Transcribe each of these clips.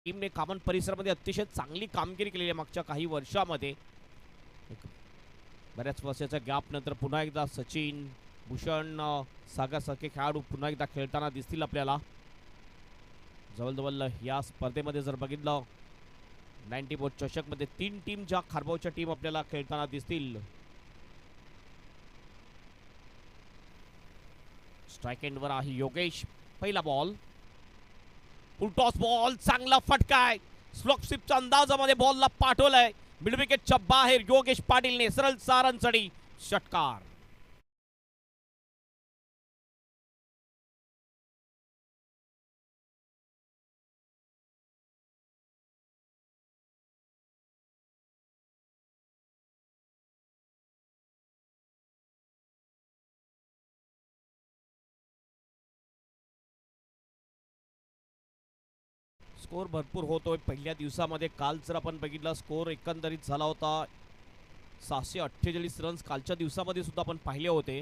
टीमने कामन परिसरामध्ये अतिशय चांगली कामगिरी केलेली आहे मागच्या काही वर्षामध्ये. बऱ्याच वर्षाच्या गॅप नंतर पुन्हा एकदा सचिन, भूषण, सागर सारखे खेळाडू पुन्हा एकदा खेळताना दिसतील आपल्याला. जवळजवळ या स्पर्धेमध्ये जर बघितलं 90 बोट चषकमध्ये 3 टीम ज्या खारबावच्या टीम आपल्याला खेळताना दिसतील. स्ट्राइक एंडवर आहे योगेश. पहिला बॉल, टॉस बॉल, चांगला फटका आहे. स्लॉक स्लिपच्या अंदाजामध्ये बॉलला पाठवलाय. मिड विकेटच्या बाहेर योगेश पाटीलने सरळ सारांसाठी षटकार. स्कोर भरपूर होतोय पहिल्या दिवसामध्ये. काल जर आपण बघितला स्कोर एकंदरीत झाला होता 648 रन्स. कालच्या दिवसामध्ये सुद्धा आपण पाहिले होते.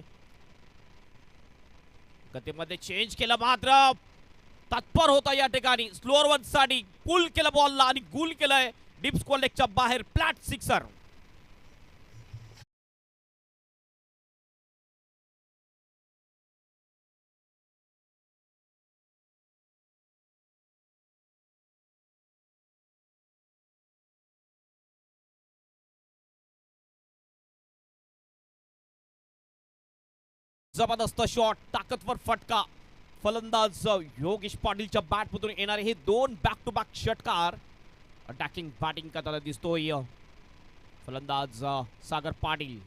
गतीमध्ये चेंज केलं मात्र तत्पर होता या ठिकाणी. स्लोअर वन साठी पुल केलं बॉलला आणि गुल केलंय डीप स्क्वेअर लेगच्या बाहेर. Flat sixer. जबरदस्त शॉट, ताकदवर फटका. फलंदाज योगेश पाटीलच्या बॅटमधून येणारे हे 2 बॅक टू बॅक षटकार. अटॅकिंग बॅटिंग करताना दिसतोय फलंदाज सागर पाटील.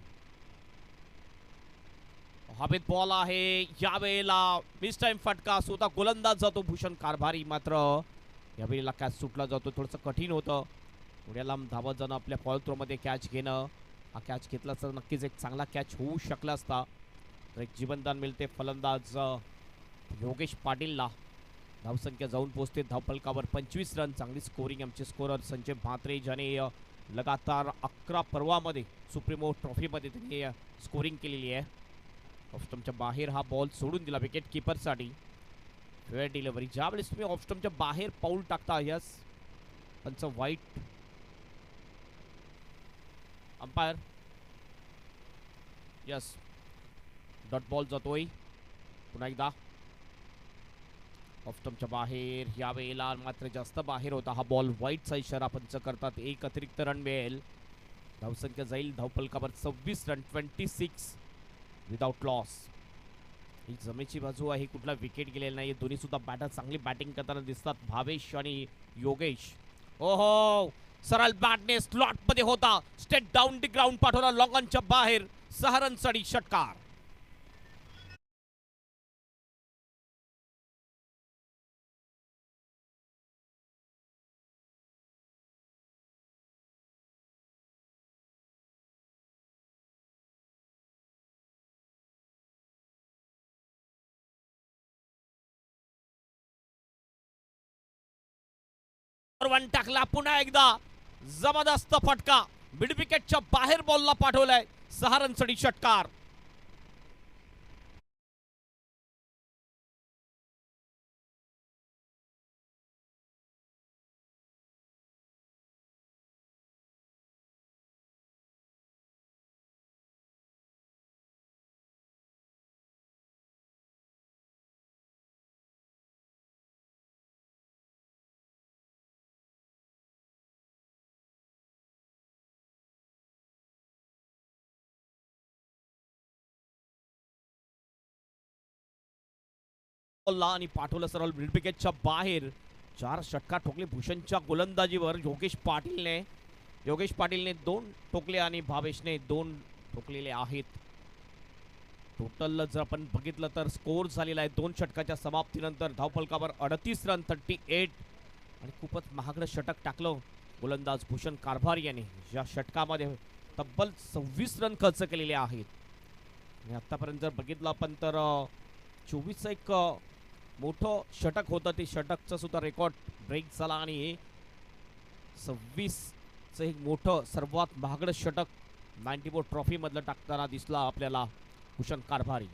हवेत बॉल आहे यावेळेला. मिस टाइम फटका. स्वतः गोलंदाज जातो भूषण कारभारी. मात्र यावेळेला कॅच सुटला जातो. थोडंसं कठीण होतं एवढ्या लांब धावत जाणं, आपल्या फॉल थ्रो मध्ये कॅच घेणं. हा कॅच घेतला तर नक्कीच एक चांगला कॅच होऊ शकला असता. एक जीवनदान मिळते फलंदाज योगेश पाटीलला. धावसंख्या जाऊन पोहोचते धावफलकावर 25 रन. चांगली स्कोरिंग आमचे स्कोरर संजय म्हात्रे, ज्याने लगातार 11 पर्वामध्ये सुप्रीमो ट्रॉफीमध्ये त्यांनी स्कोरिंग केलेली आहे. ऑफस्टमच्या बाहेर हा बॉल सोडून दिला विकेट किपरसाठी. Fair delivery. ज्यावेळेस तुम्ही ऑफस्टमच्या बाहेर पाऊल टाकता यस त्यांचं वाईट अंपायर यस डॉट बॉल जातोय पुन्हा एकदा ऑफस्टमच्या बाहेर. यावेळेला मात्र जास्त बाहेर होता हा बॉल. वाईटचा इशारा पंच करतात. एक अतिरिक्त रन मिळेल. धावसंख्या जाईल धावफलकावर 26 रन. 26 without loss. ही जमेची बाजू आहे. कुठला विकेट गेलेला नाही. दोन्ही सुद्धा बॅटर चांगली बॅटिंग करताना दिसतात भावेश आणि योगेश. ओहो, सरळ बॅटने स्लॉट मध्ये होता. स्टेट डाऊन दी ग्राउंड पाठवला लॉंग ऑनच्या बाहेर. 6 रनसाठी षटकार. वन टाकला पुन्हा एकदा. जबरदस्त फटका. मिड विकेटच्या बाहेर बॉलला पाठवलाय. 6 रनसाठी षटकार. आणि पाठवलं सरळ मिड विकेटच्या बाहेर. 4 षटकार ठोकले भूषणच्या गोलंदाजीवर. योगेश पाटीलने 2 ठोकले आणि भावेशने 2 ठोकलेले आहेत. टोटल जर आपण बघितलं तर स्कोर झालेला आहे 2 षटकाच्या समाप्तीनंतर धावफलकावर 38 रन. 38. आणि खूपच महागडं षटक टाकलं गोलंदाज भूषण कारभारी याने. या षटकामध्ये तब्बल 26 रन खर्च केलेले आहेत. आणि आतापर्यंत जर बघितलं आपण तर 24चं एक मोठं षटक होतं. ते षटकचं सुद्धा रेकॉर्ड ब्रेक झाला. आणि 26चं एक मोठं सर्वात महागडं षटक 90 बोट ट्रॉफी मधलं टाकताना दिसला आपल्याला भूषण कारभारी.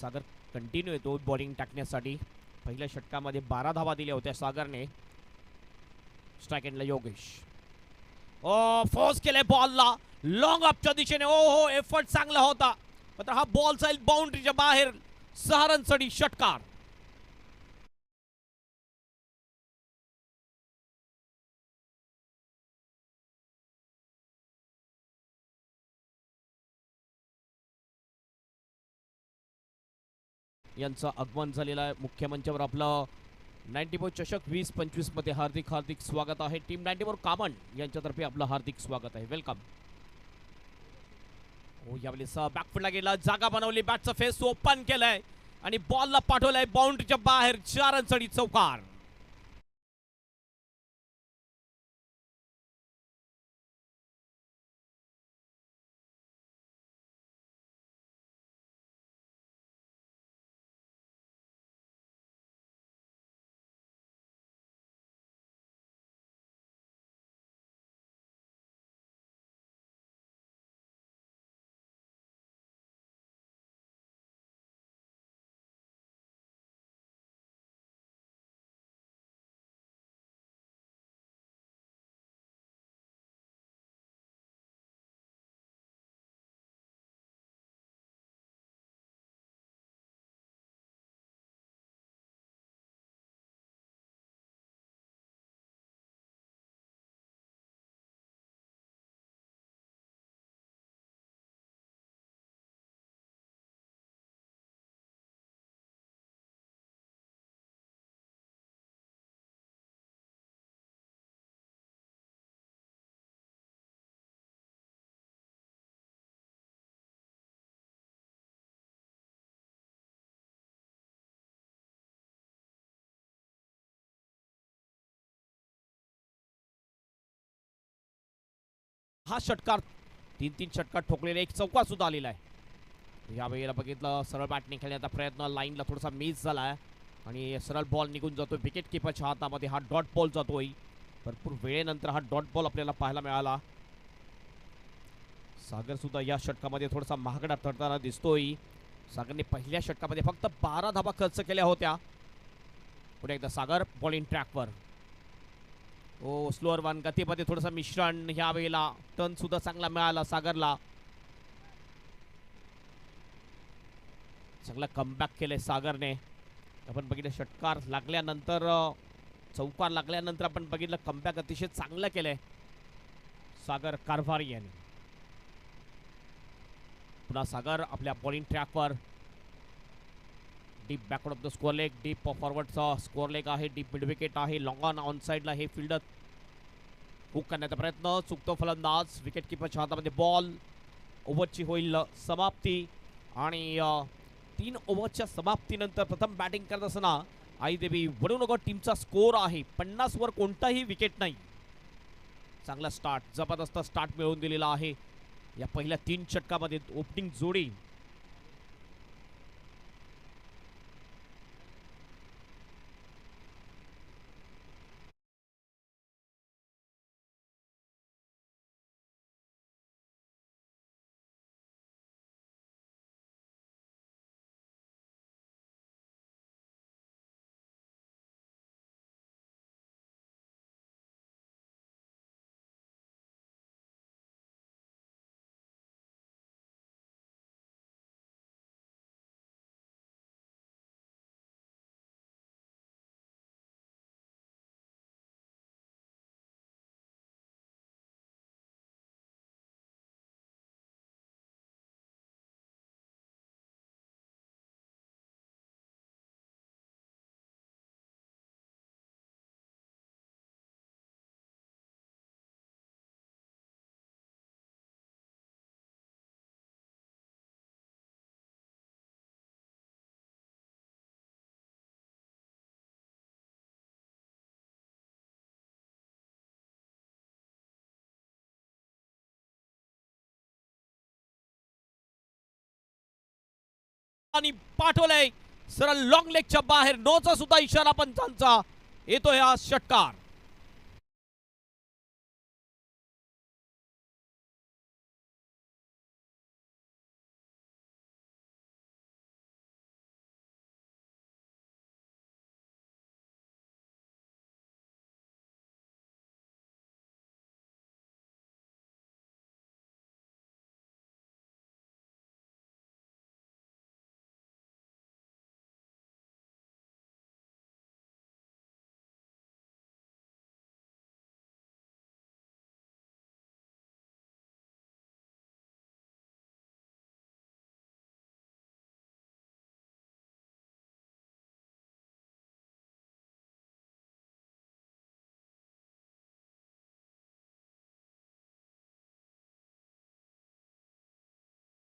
सागर कंटिन्यू येतो बॉलिंग टाकण्यासाठी. पहिल्या षटकामध्ये 12 धावा दिल्या होत्या सागरने. स्ट्राइक एंडला योगेश. ओ फोर्स केले बॉलला लॉंग अपच्या दिशेने. ओ हो एफर्ट चांगला होता, मात्र हा बॉल जाईल बाउंड्रीच्या बाहेर. 6 रनसाठी षटकार. यांचं आगमन झालेलं आहे मुख्य मंचावर. आपलं 94 चषक 2025 मध्ये हार्दिक हार्दिक स्वागत आहे. टीम 94 कामन यांच्यातर्फे आपलं हार्दिक स्वागत आहे. वेलकम. हो यावेळेस बॅकफुटला गेला, जागा बनवली, बॅटचा फेस ओपन केलाय आणि बॉलला पाठवलाय बाउंड्रीच्या बाहेर. 4 रनसाठी चौकार. हा षटकार 3-3 षटकार ठोकलेला एक चौका सुद्धा आलेला आहे. या वेळेला बघितलं सरळ बॅटने खेळण्याचा प्रयत्न, लाईनला थोडासा मिस झालाय आणि सरळ बॉल निघून जातोय विकेट किपरच्या हातामध्ये. हा डॉट बॉल जातोय. भरपूर वेळेनंतर हा डॉट बॉल आपल्याला पाहायला मिळाला. सागर सुद्धा या षटकामध्ये थोडासा महागडा ठरताना दिसतोय. सागरने पहिल्या षटकामध्ये फक्त 12 धावा खर्च केल्या होत्या. पुढे एकदा सागर बॉलिंग ट्रॅकवर. ओ स्लोअर वन गतीमध्ये थोडंसं मिश्रण. ह्या वेळेला टर्न सुद्धा चांगला मिळाला सागरला. चांगला कमबॅक केलंय सागरने. आपण बघितलं षटकार लागल्यानंतर, चौकार लागल्यानंतर आपण बघितलं कमबॅक अतिशय चांगलं केलंय सागर कारभारी यांनी. पुन्हा सागर आपल्या बॉलिंग ट्रॅकवर. Deep backward of the square leg, deep फॉरवर्डचा स्कोअर लेग आहे, डीप मिड विकेट आहे. लॉंग ऑन साईडला हे फिल्डर हुक करण्याचा प्रयत्न, चुकतो फलंदाज. विकेट किपरच्या हातामध्ये बॉल. ओव्हरची होईल समाप्ती आणि 3 ओव्हरच्या समाप्तीनंतर प्रथम बॅटिंग करत असताना आईदेवी वडूनगर टीमचा स्कोअर आहे 50 वर कोणताही विकेट नाही. चांगला स्टार्ट, जबरदस्त स्टार्ट मिळवून दिलेला आहे या पहिल्या 3 षटकामध्ये. ओपनिंग जोडी आणि पाठवलंय सरळ लॉंग लेगच्या बाहेर. नोचा सुद्धा इशारा पंचांचा येतोय हा षटकार.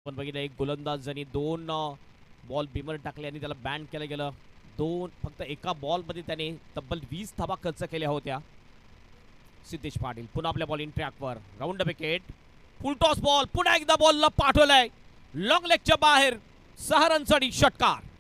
पण बघितलं एक गोलंदाज ज्यांनी 2 बॉल बिमर टाकले आणि त्याला बॅन केलं गेलं. फक्त एका बॉलमध्ये त्याने तब्बल 20 धावा खर्च केल्या होत्या. सिद्धेश पाटील पुन्हा आपल्या बॉलिंग ट्रॅकवर राऊंड विकेट. फुल टॉस बॉल पुन्हा एकदा बॉलला पाठवलाय लॉंग लेगच्या बाहेर. 6 रनसाठी षटकार.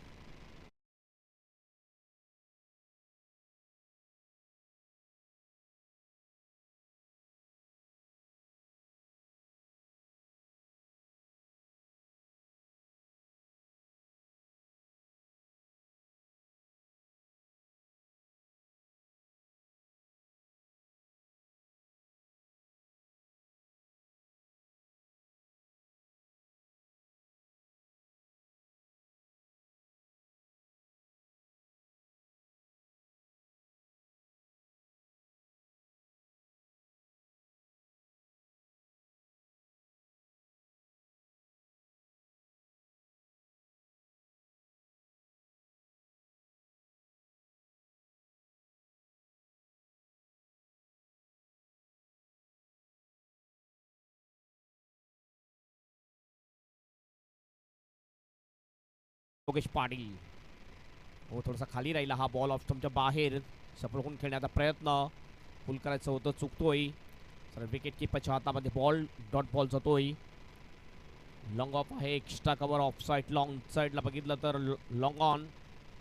योगेश पाटील हो थोडासा खाली राहिला हा बॉल ऑफ स्टंपच्या बाहेर. सफल होऊन खेळण्याचा प्रयत्न फुल करायचं होतं चुकतोय. तर विकेट किपरच्या हातामध्ये बॉल डॉट बॉल जातोय. लॉंग ऑफ आहे extra cover of side long साईडला बघितलं तर लॉंग ऑन.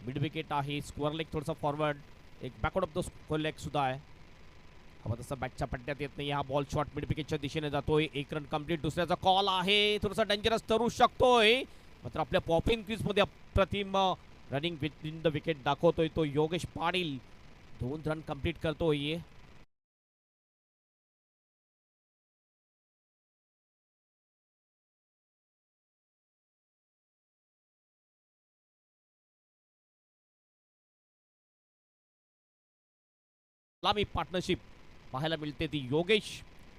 मिड विकेट आहे स्क्वेअर लेग थोडंसं फॉरवर्ड एक backward of the square leg सुद्धा आहे. हवा तसं बॅटच्या पट्ट्यात येत नाही. हा बॉल शॉर्ट मिड विकेटच्या दिशेने जातोय. 1 रन कंप्लीट. दुसऱ्याचा कॉल आहे थोडासा डेंजरस ठरू शकतोय. मात्र आपल्या पॉपिंग क्रीजमध्ये अप्रतिम रनिंग विथ द विकेट दाखवतोय तो योगेश पाटील. 2 रन कंप्लीट करतोय. लांबी पार्टनरशिप पाहायला मिळते ती योगेश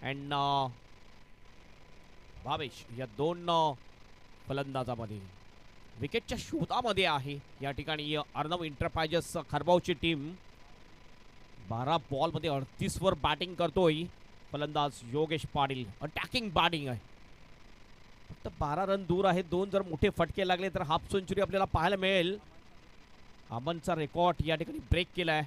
अँड भावेश या 2 फलंदाजामध्ये विकेटच्या शोधामध्ये आहे. या ठिकाणी अर्णव एंटरप्राइजेस खरबावची टीम 12 बॉलमध्ये 38 वर बॅटिंग करतोय. फलंदाज योगेश पाटील अटॅकिंग बॅटिंग आहे. फक्त 12 रन दूर आहे. 2 जर मोठे फटके लागले तर हाफ सेंचुरी आपल्याला पाहायला मिळेल. अमनचा रेकॉर्ड या ठिकाणी ब्रेक केलाय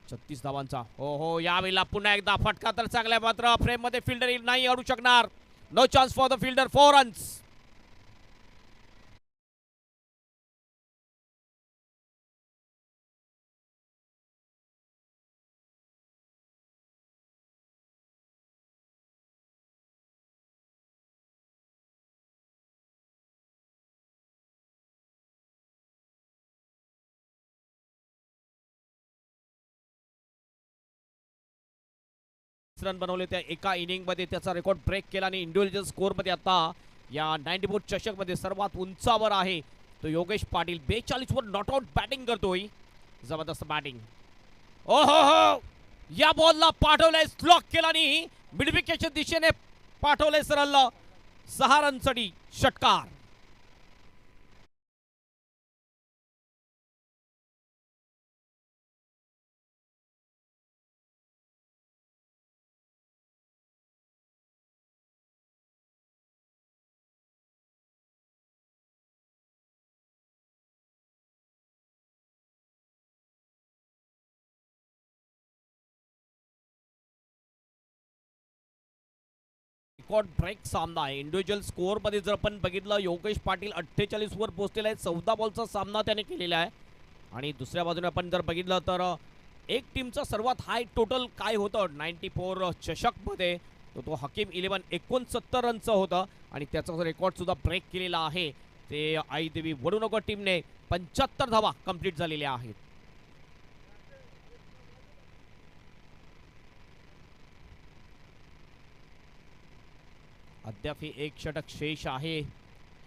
36 धावांचा. हो हो यावेळेला पुन्हा एकदा फटका तर चांगला मात्र फ्रेम मध्ये फिल्डर नाही अडू शकणार. No chance for the fielder. 4 runs. Run बनवले त्या एका इनिंग मध्ये त्याचा रेकॉर्ड ब्रेक केला आणि इंडिव्हिज्युअल स्कोर मध्ये आता या 94 चषक मध्ये सर्वात उंचावर आहे तो Yogesh Patil. 42 were not out batting करतोय. जबरदस्त बॅटिंग. ओ हो हो या बॉलला पाठवलंय स्लॉक केला आणि मिड विकेटच्या दिशेने पाठवलंय सरळ. 6 रनसाठी षटकार. रेकॉर्ड ब्रेक सामना आहे. इंडिव्हिज्युअल स्कोअर मध्ये जर आपण बघितलं योगेश पाटील 48 वर पोहोचलेला आहे. 14 बॉलचा सामना त्याने केलेला आहे. आणि दुसऱ्या बाजूने आपण जर बघितलं तर एक टीमचा सर्वात हाय टोटल काय होतं 94 चषक मध्ये तो हकीम 11 69 रनचं होतं आणि त्याचा रेकॉर्ड सुद्धा ब्रेक केलेला आहे. ते आई देवी वडूनगर टीमने 75 धावा कंप्लीट झालेल्या आहेत. अद्याप एक षटक शेष आहे.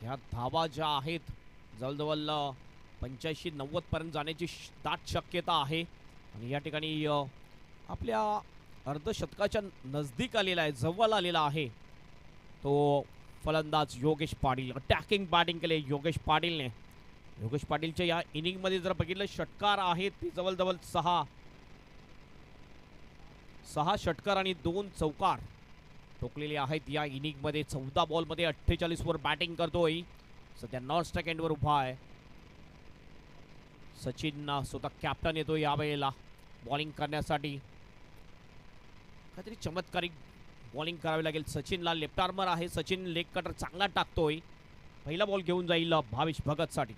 ह्या धावा ज्या आहेत जवळजवळ 85-90 पर्यंत जाण्याची दाट शक्यता आहे. आणि या ठिकाणी आपल्या अर्धशतकाच्या नजदीक आलेला आहे जवळ आलेला आहे तो फलंदाज योगेश पाटील. अटॅकिंग बॅटिंग केले योगेश पाटीलने. योगेश पाटीलच्या या इनिंगमध्ये जर बघितलं षटकार आहेत ती जवळजवळ 6 षटकार आणि 2 चौकार. ठोकलेली आहेत या इनिंग मध्ये. 14 बॉल मध्ये 48 वर बॅटिंग करतोय. सध्या नॉन स्ट्राइक एंडवर उभा आहे. सचिन स्वतः कॅप्टन येतो यावेळेला बॉलिंग करण्यासाठी. काहीतरी चमत्कारिक बॉलिंग करावी लागेल सचिनला. लेफ्ट आर्मर आहे सचिन. लेग कटर चांगला टाकतोय. पहिला बॉल घेऊन जाईल भावेश भगत साठी.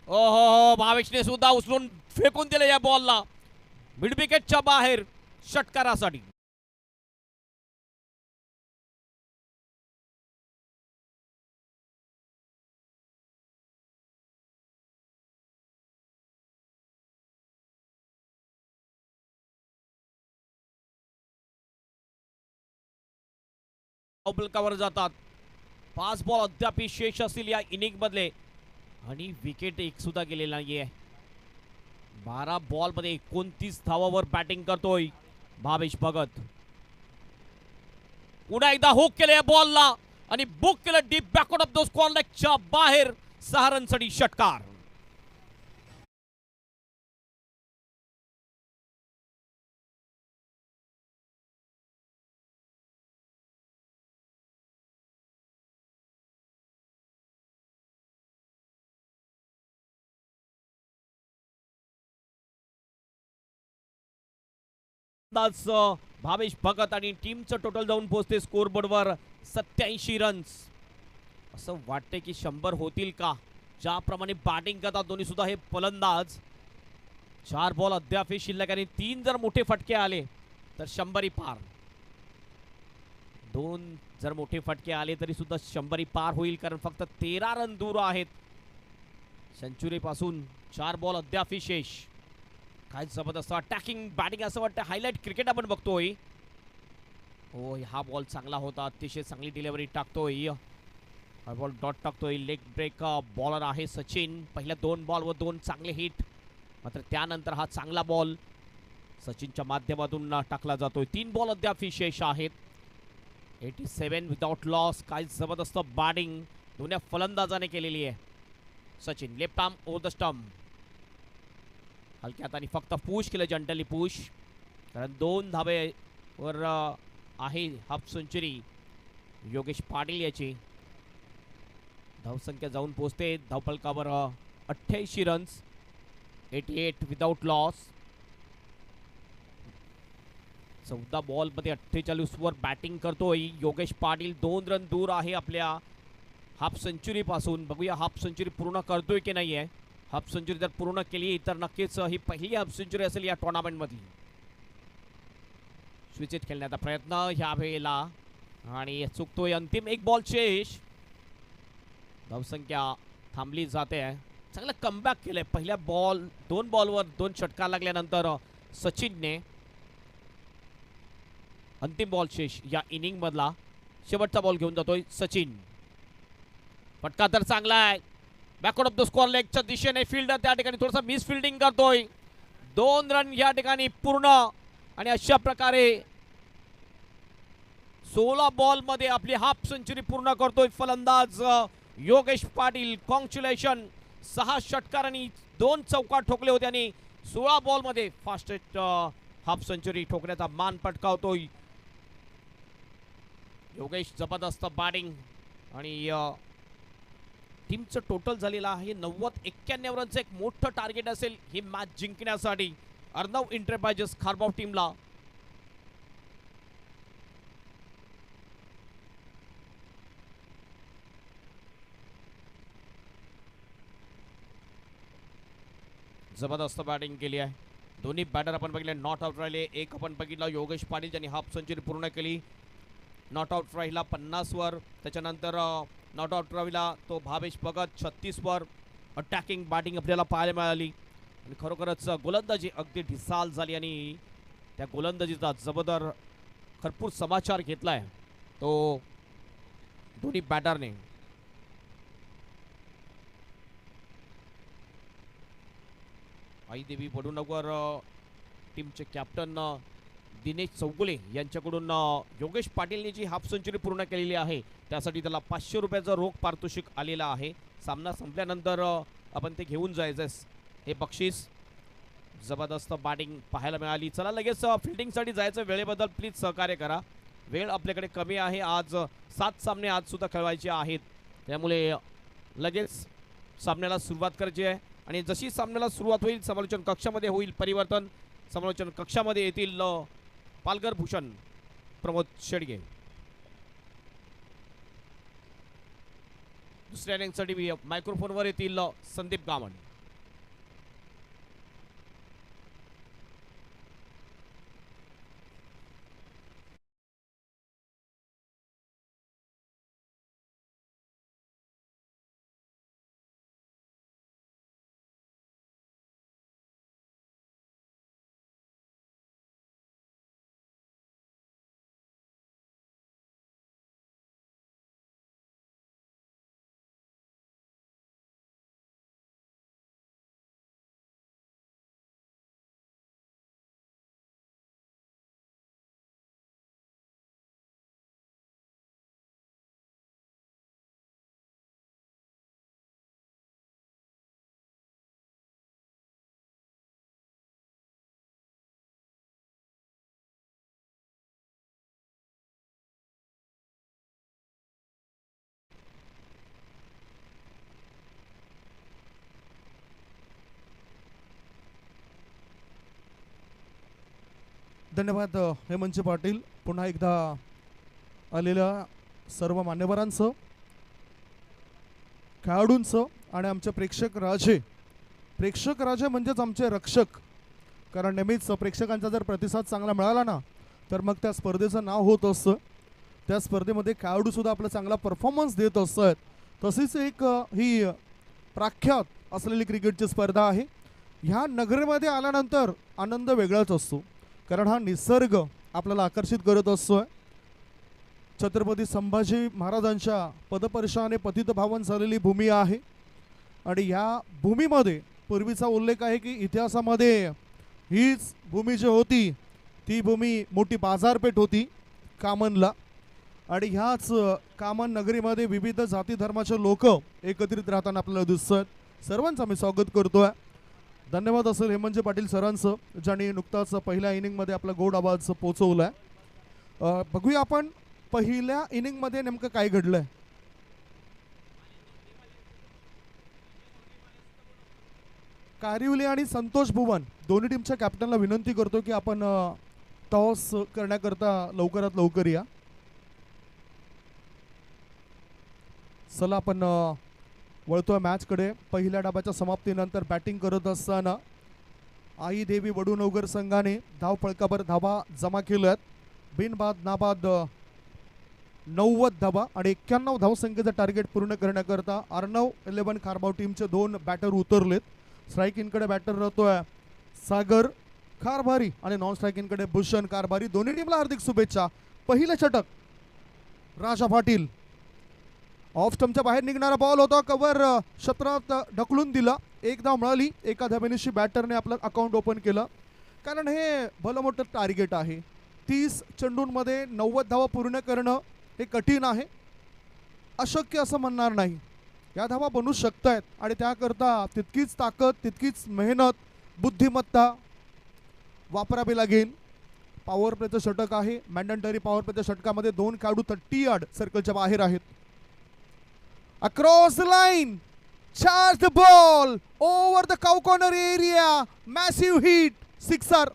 ओहो, भावेशने सुद्धा उचलून फेकून दिले या बॉलला मिड विकेटच्या बाहेर षटकारासाठी. कव्हर जातात. 5 बॉल अद्याप शेष असतील या इनिंग मधले आणि विकेट एक सुद्धा गेलेला नाहीये. 12 बॉल मध्ये 29 धावावर बॅटिंग करतोय भावेश भगत. पुन्हा एकदा हुक केले या बॉलला आणि बुक केलं deep backward of the square लेगच्या बाहेर. 6 रनसाठी षटकार. भावेश भगत आणि टीमचं टोटल जाऊन पोहोचते स्कोर बोर्डवर 87 रन्स. असं वाटते की 100 होतील का. ज्याप्रमाणे बॅटिंग करतात दोन्ही सुद्धा हे फलंदाज. 4 बॉल अद्याप शिल्लक आणि 3 जर मोठे फटके आले तर 100 पार. 2 जर मोठे फटके आले तरी सुद्धा 100 पार होईल कारण फक्त 13 रन दूर आहेत सेंचुरी पासून. 4 बॉल अद्याप शेष. काय जबरदस्त अटॅकिंग बॅटिंग असं वाटतं हायलाइट क्रिकेट आपण बघतोय. हो, हा बॉल चांगला होता. अतिशय चांगली डिलिव्हरी टाकतोय. हा बॉल डॉट टाकतोय. लेग ब्रेक बॉलर आहे सचिन. पहिल्या 2 बॉलवर 2 चांगले हिट. मात्र त्यानंतर हा चांगला बॉल सचिनच्या माध्यमातून टाकला जातोय. 3 बॉल अद्याप शेष आहेत. 87 विदाउट लॉस. काय जबरदस्त बॅटिंग दोन्ही फलंदाजाने केलेली आहे. Sachin left arm over the stump. हलक्यात आणि फक्त पुश केलं. जंटली पुश कारण 2 धावेवर आहे हाफ सेंचुरी योगेश पाटील याची. धावसंख्या जाऊन पोहोचते धावफलकावर 88 रन्स. 88 without loss. 14 बॉल मध्ये 48 वर बॅटिंग करतोय योगेश पाटील. 2 रन दूर आहे आपल्या हाफ सेंचुरी पासून. बघूया हाफ सेंचुरी पूर्ण करतोय की नाहीये. हाफ सेंचुरी जर पूर्ण केली तर नक्कीच ही पहिली हाफ सेंचुरी असेल या टुर्नामेंट मधली. स्विचित खेळण्याचा प्रयत्न ह्या वेळेला आणि चुकतोय. अंतिम 1 बॉल शेष. धावसंख्या थांबली जाते. चांगलं कमबॅक केलंय. पहिल्या 2 बॉलवर 2 षटकार लागल्यानंतर सचिनने. अंतिम बॉल शेष या इनिंग मधला. शेवटचा बॉल घेऊन जातोय सचिन. फटका तर चांगला आहे. बॅकवर्ड ऑफ द स्क्वेअर लेगच्या दिशेने फिल्डर त्या ठिकाणी थोडंसं मिस फिल्डिंग करतोय. 2 रन या ठिकाणी पूर्ण आणि अशा प्रकारे 16 बॉल मध्ये आपली हाफ सेंचुरी पूर्ण करतोय फलंदाज योगेश पाटील. कॉंग्रॅच्युलेशन. 6 षटकारांनी 2 चौकार ठोकले होते आणि 16 बॉल मध्ये फास्टेस्ट हाफ सेंचुरी ठोकण्याचा मान पटकावतोय योगेश. जबरदस्त बॅटिंग आणि टीमचं टोटल झालेलं आहे 90-91 रनचं एक मोठं टार्गेट असेल ही मॅच जिंकण्यासाठी अर्णव एंटरप्राइजेस खारबाव टीमला. जबरदस्त बॅटिंग केली आहे. दोन्ही बॅटर आपण बघितले नॉट आउट राहिले. एक आपण बघितला योगेश पाटील ज्यांनी हाफ सेंचुरी पूर्ण केली. नॉट आउट राहिला 50 वर. त्याच्यानंतर नॉट आउट राहिला तो भावेश भगत 36 वर. अटॅकिंग बॅटिंग आपल्याला पाहायला मिळाली आणि खरोखरच गोलंदाजी अगदी ढिसाल झाली आणि त्या गोलंदाजीचा जबरदस्त भरपूर समाचार घेतलाय तो दोन्ही बॅटरने. आई देवी पडूनगर टीमचे कॅप्टन दिनेश चौगुले यांच्याकडून योगेश पाटीलने जी हाफ सेंचुरी पूर्ण केलेली आहे त्यासाठी त्याला 500 रुपयाचं रोख पारितोषिक आलेलं आहे. सामना संपल्यानंतर आपण ते घेऊन जायचं हे बक्षीस. जबरदस्त बॅटिंग पाहायला मिळाली. चला लगेच फिल्डिंगसाठी जायचं. वेळेबद्दल प्लीज सहकार्य करा. वेळ आपल्याकडे कमी आहे. आज 7 सामने आज सुद्धा खेळवायचे आहेत, त्यामुळे लगेच सामन्याला सुरुवात करायची आहे. आणि जशी सामन्याला सुरुवात होईल समालोचन कक्षामध्ये होईल परिवर्तन. समालोचन कक्षामध्ये येतील पालघर भूषण प्रमोद शेडगे. दुसऱ्या इनिंगसाठी मायक्रोफोनवर येतील संदीप गावण. धन्यवाद हेमंत पाटील. पुन्हा एकदा आलेल्या सर्व मान्यवरांचं, खेळाडूंचं आणि आमचे प्रेक्षक राजे म्हणजेच आमचे रक्षक. कारण नेहमीच प्रेक्षकांचा जर प्रतिसाद चांगला मिळाला ना तर मग त्या स्पर्धेचं नाव होत असतं. त्या स्पर्धेमध्ये खेळाडूसुद्धा आपला चांगला परफॉर्मन्स देत असतात. तशीच एक ही प्रख्यात असलेली क्रिकेटची स्पर्धा आहे. ह्या नगरीमध्ये आल्यानंतर आनंद वेगळाच असतो, कारण हा निसर्ग आपल्याला आकर्षित करत असतो. छत्रपती संभाजी महाराजांच्या पदपर्शाने पतितभावन झालेली भूमी आहे. आणि या भूमीमध्ये पूर्वीचा उल्लेख आहे की इतिहासामध्ये हीच भूमी जी होती ती भूमी मोठी बाजारपेठ होती कामनला. आणि ह्याच कामन नगरीमध्ये विविध जाती धर्माचे लोक एकत्रित राहताना आपल्याला दिसतात. सर्वांचं आम्ही स्वागत करतोय. धन्यवाद असेल हेमंत पाटील सरांचं, ज्यांनी नुकताच पहिल्या इनिंगमध्ये आपला गोड आवाज पोचवलाय. बघूया आपण पहिल्या इनिंगमध्ये नेमकं काय घडलंय. कारिवली आणि संतोष भुवन दोन्ही टीमच्या कॅप्टनला विनंती करतो की आपण टॉस करण्याकरता लवकरात लवकर या. चला आपण वळतोय मॅचकडे. पहिल्या डाबाच्या समाप्तीनंतर बॅटिंग करत असताना आई देवी वडूनगर संघाने धाव फळकाभर धावा जमा केल्यात. बिनबाद नाबाद 90 धावा आणि 91 धावसंख्येचं टार्गेट पूर्ण करण्याकरता अर्णव 11 खारबाव टीमचे 2 बॅटर उतरलेत. स्ट्राईक इनकडे बॅटर राहतोय सागर कारभारी आणि नॉन स्ट्राईक इनकडे भूषण कारभारी. दोन्ही टीमला हार्दिक शुभेच्छा. पहिलं षटक राजा पाटील. ऑफ स्टंपच्या बाहेर निघणारा बॉल होता, कव्हर क्षेत्रात ढकलून दिला. एक धाव मिळाली. एका धावेनिशी बॅटरने आपलं अकाउंट ओपन केलं, कारण हे भलं मोठं टार्गेट आहे. 30 चेंडूंमध्ये 90 धावा पूर्ण करणं हे कठीण आहे. अशक्य असं म्हणणार नाही. या धावा बनू शकतायत आणि त्याकरता तितकीच ताकद, तितकीच मेहनत, बुद्धिमत्ता वापरावी लागेल. पॉवर प्लेचं षटक आहे. मॅन्डेटरी पॉवर प्लेच्या षटकामध्ये 2 खेळाडू 30 यार्ड सर्कलच्या बाहेर आहेत. Across the line, charge the ball over the cow corner area, massive hit, sixer.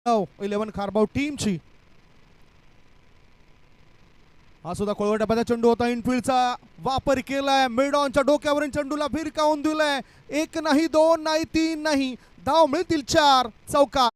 Now 11 खारबाव टीमची. हा सुद्धा खोलवर टप्प्याचा चेंडू होता. इनफिल्डचा वापर केलाय. मिड ऑनच्या डोक्यावरून चेंडूला भिरकावून दिलाय. 1 नाही, 2 नाही, 3 नाही, धाव मिळतील 4. चौका.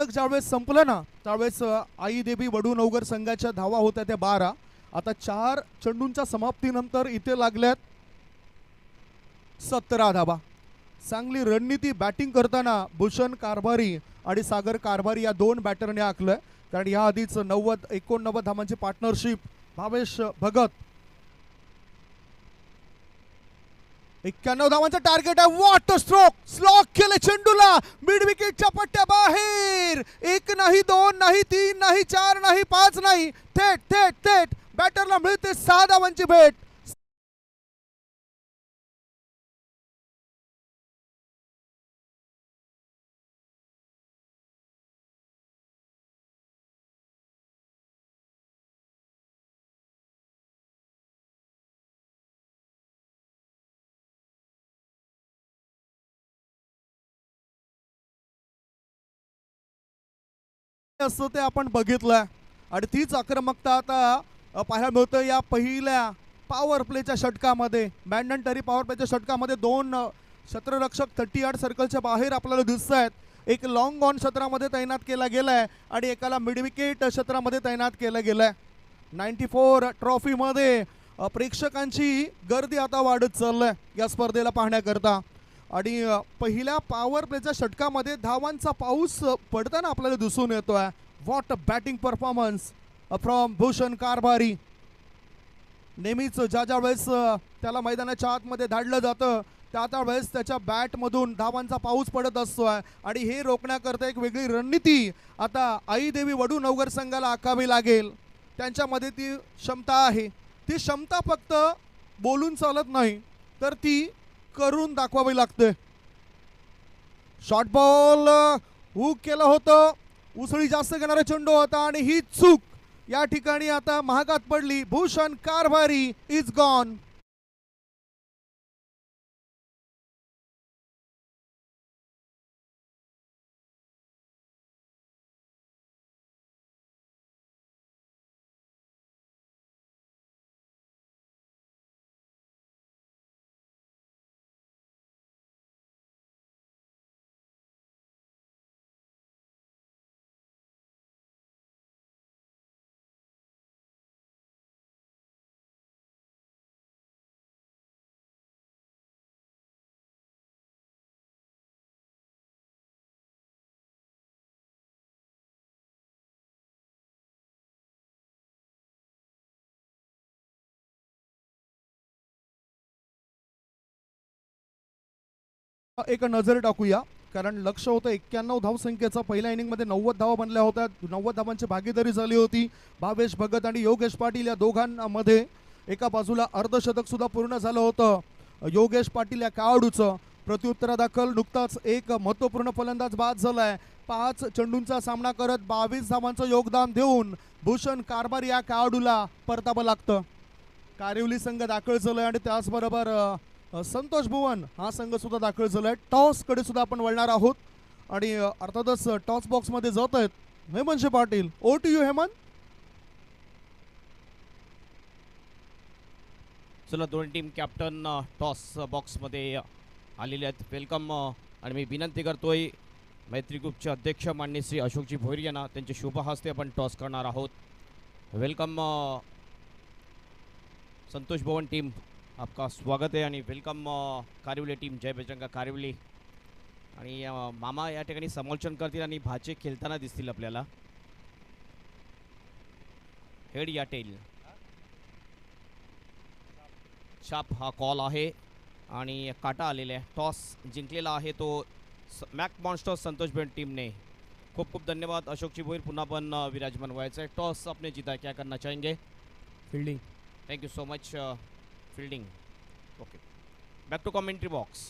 ज्यावेळेस संपलं ना त्यावेळेस आई देवी वडूनवगर संघाच्या धावा होत्या त्या 12. आता 4 चेंडूंच्या समाप्तीनंतर इथे लागल्यात 17 धावा. चांगली रणनीती बॅटिंग करताना भूषण कारभारी आणि सागर कारभारी या 2 बॅटरने आखलंय. कारण या आधीच 89 धावांची पार्टनरशिप भावेश भगत 91 धावांचं टार्गेट आहे. वॉट स्ट्रोक स्लॉक केले चेंडूला मिड विकेटच्या पट्ट्या बाहेर. 1 नाही 2 नाही 3 नाही 4 नाही 5 नाही थेट थेट थेट बॅटरला मिळते 6 धावांची भेट. असं ते आपण बघितलंय आणि तीच आक्रमकता आता पाहायला मिळतं या पहिल्या पॉवर प्लेच्या षटकामध्ये. मॅन्डेटरी पॉवर प्लेच्या षटकामध्ये 2 क्षेत्ररक्षक 38 सर्कलच्या बाहेर आपल्याला दिसत आहेत. एक लॉंग ऑन क्षेत्रामध्ये तैनात केला गेलाय आणि एकाला मिड विकेट क्षेत्रामध्ये तैनात केलं गेलंय. 94 ट्रॉफीमध्ये प्रेक्षकांची गर्दी आता वाढत चाललंय या स्पर्धेला पाहण्याकरता. आणि पहिल्या पॉवर प्लेच्या षटकामध्ये धावांचा पाऊस पडताना आपल्याला दिसून येतोय. What a batting performance from Bhushan Karbhari. नेहमीच ज्या वेळेस त्याला मैदानाच्या आतमध्ये धाडलं जातं त्या वेळेस त्याच्या बॅटमधून धावांचा पाऊस पडत असतोय आणि हे रोखण्याकरता एक वेगळी रणनीती आता आई देवी वडूनवगर संघाला आखावी लागेल. त्यांच्यामध्ये ती क्षमता आहे. ती क्षमता फक्त बोलून चालत नाही तर ती करून दाखवावी लागते. शॉर्ट बॉल हुक केलं होतं. उसळी जास्त घेणारा चेंडू होता आणि ही चूक या ठिकाणी आता महागात पडली. Bhushan Karbhari is gone. एक नजर टाकूया कारण लक्ष होतं 91 धावसंख्येचा. पहिल्या इनिंगमध्ये 90 धावा बनल्या होत्या. 90 धावांची भागीदारी झाली होती. भावेश भगत आणि योगेश पाटील या दोघांमध्ये. एका बाजूला अर्धशतक सुद्धा पूर्ण झालं होतं योगेश पाटील या खेळाडूचं. प्रत्युत्तरादाखल नुकताच एक महत्त्वपूर्ण फलंदाज बाद झालाय. 5 चेंडूंचा सामना करत 22 धावांचं योगदान देऊन भूषण कारभारी या खेळाडूला परतावं लागतं. कारिवली संघ दाखल झालाय आणि त्याचबरोबर संतोष भुवन हा संघ सुद्धा दाखल झालाय. टॉस कडे सुद्धा आपण वळणार आहोत आणि अर्थातच टॉस बॉक्स मध्ये जात आहेत Hemant Patil. Over to you Hemant. चला दोन टीम कॅप्टन टॉस बॉक्स मध्ये आलेले आहेत. वेलकम. आणि मी विनंती करतोय मैत्री ग्रुपचे अध्यक्ष माननीय श्री अशोकजी भोईर यांना त्यांचे शुभ हस्ते आपण टॉस करणार आहोत. वेलकम संतोष भवन टीम, आपका स्वागत है. आणि वेलकम कारिवली टीम, जय बजरंगा कारिवली. आणि मामा या ठिकाणी समालोचन करतील आणि भाचे खेळताना दिसतील आपल्याला. हेड या टेल शाप हा कॉल आहे आणि काटा आलेला आहे. टॉस जिंकलेला आहे तो मॅक मॉन्स्टर्स संतोष भवन टीमने. खूप खूप धन्यवाद अशोकजी भोईर. पुन्हा पण विराजमान व्हायचं आहे. टॉस आपने जीता, क्या करना चाहेंगे? Fielding. Thank you so much. Fielding. Okay, back to commentary box.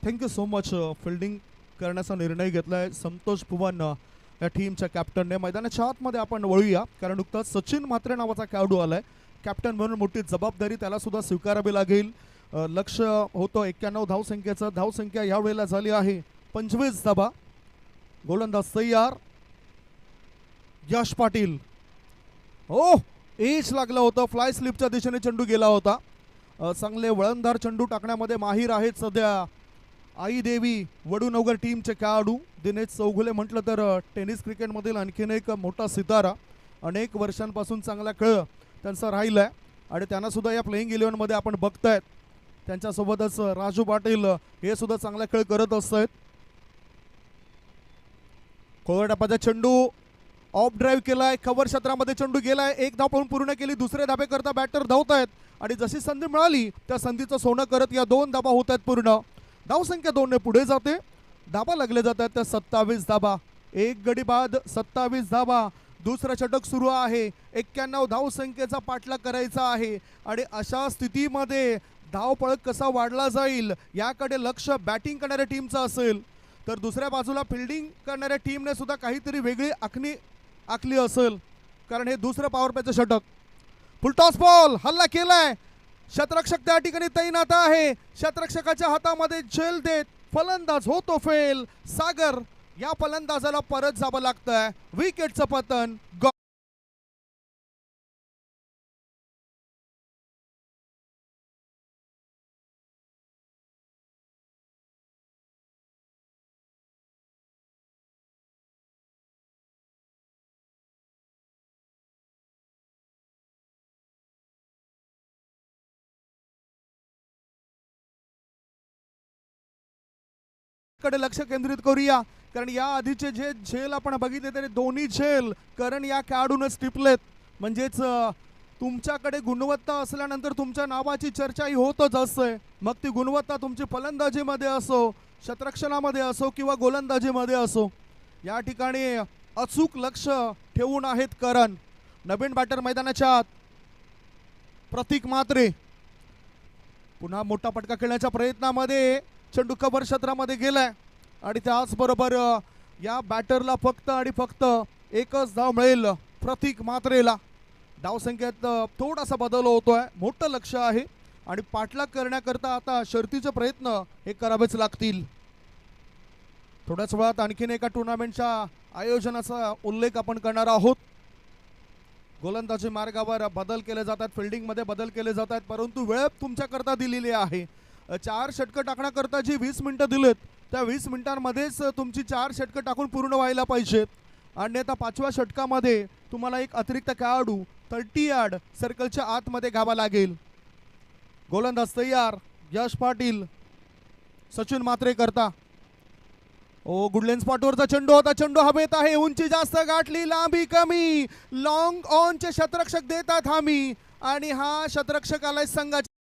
Thank you so much. Fielding करण्याचा निर्णय घेतलाय संतोष भुवन या टीमच्या कॅप्टनने. मैदानाच्या आतमध्ये आपण वळूया कारण नुकताच सचिन म्हात्रे नावाचा खेळाडू आलाय. कॅप्टन म्हणून मोठी जबाबदारी त्याला सुद्धा स्वीकारावी लागेल. लक्ष होतं 91 धावसंख्येचं. धावसंख्या यावेळेला झाली आहे 25 धावा. गोलंदाज तयार. यश पाटील. ओ एज लागलं होतं. फ्लाय स्लिपच्या दिशेने चेंडू गेला होता. चांगले वळणदार चेंडू टाकण्यामध्ये माहीर आहेत सध्या आई देवी वडूनगर टीमचे खेळाडू दिनेश चौगुले म्हटलं तर टेनिस क्रिकेटमधील आणखीन एक मोठा सितारा. अनेक वर्षांपासून चांगला खेळ त्यांचा राहिला आहे आणि त्यांना सुद्धा या प्लेइंग 11मध्ये आपण बघतायत. त्यांच्यासोबतच राजू पाटील हे सुद्धा चांगला खेळ करत असतात. कोळटप्पाचा चेंडू ऑफ ड्राईव्ह केलाय, कव्हर क्षेत्रामध्ये चेंडू गेलाय, एक धाव पण पूर्ण केली. दुसरे धाबे करता बॅटर धावतायत आणि जशी संधी मिळाली त्या संधीचं सोनं करत या 2 धाबा होत आहेत पूर्ण. धावसंख्या 2 ने पुढे जाते. धाबा लागले जात आहेत त्या 27 धाबा. एक गडी बाद 27 धाबा. दुसरं षटक सुरू आहे. 91 धावसंख्येचा पाठलाग करायचा आहे आणि अशा स्थितीमध्ये धावपळ कसा वाढला जाईल याकडे लक्ष बॅटिंग करणाऱ्या टीमचं असेल, तर दुसऱ्या बाजूला फिल्डिंग करणाऱ्या टीमने सुद्धा काहीतरी वेगळी आखली असेल, कारण हे दुसरं पॉवर प्लेचं षटक. फुलटॉस बॉल हल्ला केलाय. शतरक्षक त्या ठिकाणी तैनात आहे. शतरक्षकाच्या हातामध्ये झेल देत फलंदाज होतो फेल. सागर या फलंदाजाला परत जावं लागतंय. विकेटचं पतन. कडे लक्ष केंद्रित करूया, कारण या आधीचे जे झेल आपण बघितले ते दोन्ही झेल कारण या खेळाडूनच टिपलेत. म्हणजेच तुमच्याकडे गुणवत्ता असल्यानंतर तुमच्या नावाची चर्चा ही होतच असते. मग ती गुणवत्ता तुमची फलंदाजीमध्ये असो, शतरक्षणामध्ये असो किंवा गोलंदाजीमध्ये असो. या ठिकाणी अचूक लक्ष ठेवून आहेत करण. नवीन बॅटर मैदानाच्या आत प्रतीक म्हात्रे पुन्हा मोठा फटका खेळण्याच्या प्रयत्नामध्ये चेंडू कव्हर क्षेत्रामध्ये गेलाय आणि त्याचबरोबर या बॅटरला फक्त आणि फक्त एकच धाव मिळेल प्रतीक म्हात्रेला. धावसंख्येत थोडासा बदल होतोय. मोठं लक्ष आहे आणि पाठलाग करण्याकरता आता शर्तीचे प्रयत्न हे करावेच लागतील. थोड्याच वेळात आणखीन एका टुर्नामेंटच्या आयोजनाचा उल्लेख आपण करणार आहोत. गोलंदाजी मार्गावर बदल केले जातात, फिल्डिंगमध्ये बदल केले जातात, परंतु वेळ तुमच्याकरता दिलेली आहे. 4 षटकं टाकण्याकरता जी 20 मिनिटं दिलेत त्या 20 मिनिटांमध्येच तुमची 4 षटकं टाकून पूर्ण व्हायला पाहिजेत. अन्यथा 5व्या षटकामध्ये तुम्हाला एक अतिरिक्त खेळाडू 30 यार्ड सर्कलच्या आतमध्ये घ्यावा लागेल. गोलंदाज तयार. यश पाटील सचिन म्हात्रे करता. ओ गुडलेन स्पॉटवरचा चेंडू होता. चेंडू हवेत आहे. उंची जास्त गाठली, लांबी कमी. लॉंग ऑनचे शतरक्षक देतात हमी आणि हा शतरक्षक आलाय संघाच्या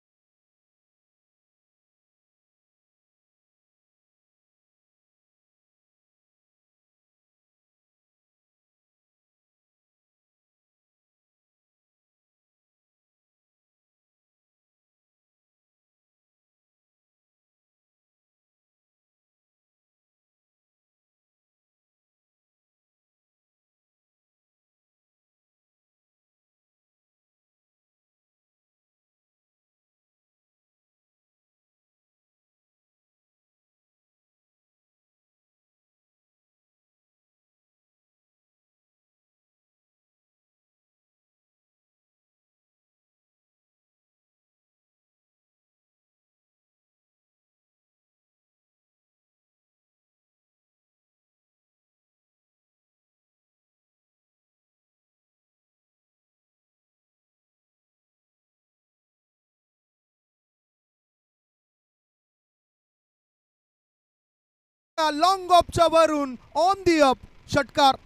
लॉंग ऑफच्या वरून ऑन दी अप षटकार.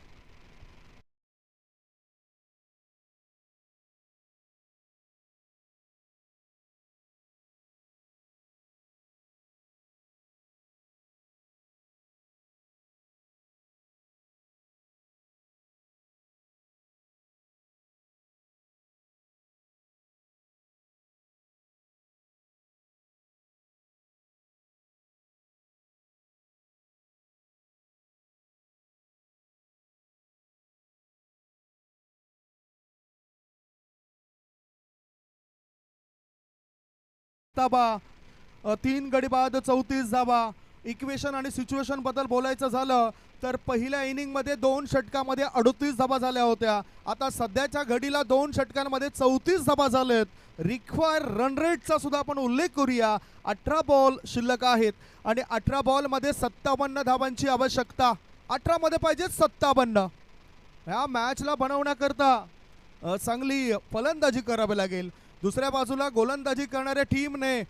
धाबा 3 गडी बाद 34 धाबा. इक्वेशन आणि सिच्युएशन बद्दल बोलायचं झालं तर पहिल्या इनिंगमध्ये 2 षटकामध्ये 38 धाबा झाल्या होत्या. आता सध्याच्या घडीला 2 षटकांमध्ये 34 धाबा झालेत. रिक्वायर रन रेटचा सुद्धा आपण उल्लेख करूया. 18 बॉल शिल्लक आहेत आणि 18 बॉल मध्ये 57 धावांची आवश्यकता. 18 मध्ये पाहिजे 57. ह्या मॅचला बनवण्याकरता चांगली फलंदाजी करावी लागेल. दुसऱ्या बाजूला गोलंदाजी करणाऱ्या टीमने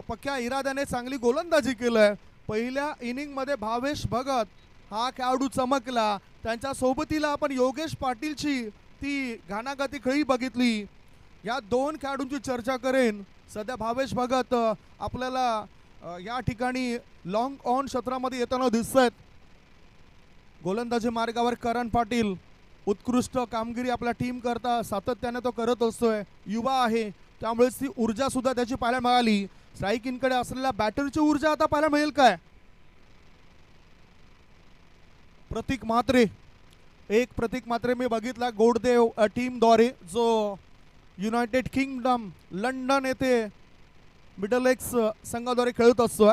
पक्क्या इराद्याने चांगली गोलंदाजी केलंय. पहिल्या इनिंग मध्ये भावेश भगत हा खेळाडू चमकला. त्यांच्या सोबतीला आपण योगेश पाटीलची ती घाणाघाती खेळी बघितली. या दोन खेळाडूंची चर्चा करेन. सध्या भावेश भगत आपल्याला या ठिकाणी लॉंग ऑन क्षेत्रामध्ये येताना दिसत आहेत. गोलंदाजी मार्गावर करण पाटील उत्कृष्ट कामगिरी आपल्या टीम करता सातत्याने तो करत असतोय. युवा आहे त्यामुळेच ती ऊर्जा सुद्धा त्याची पाहायला मिळाली. स्ट्राईक इनकडे असलेल्या बॅटरची ऊर्जा आता पाहायला मिळेल काय? प्रतीक म्हात्रे, एक प्रतीक म्हात्रे मी बघितला गोडदेव टीमद्वारे, जो युनायटेड किंगडम लंडन येथे मिडल एक्स संघाद्वारे खेळत असतो.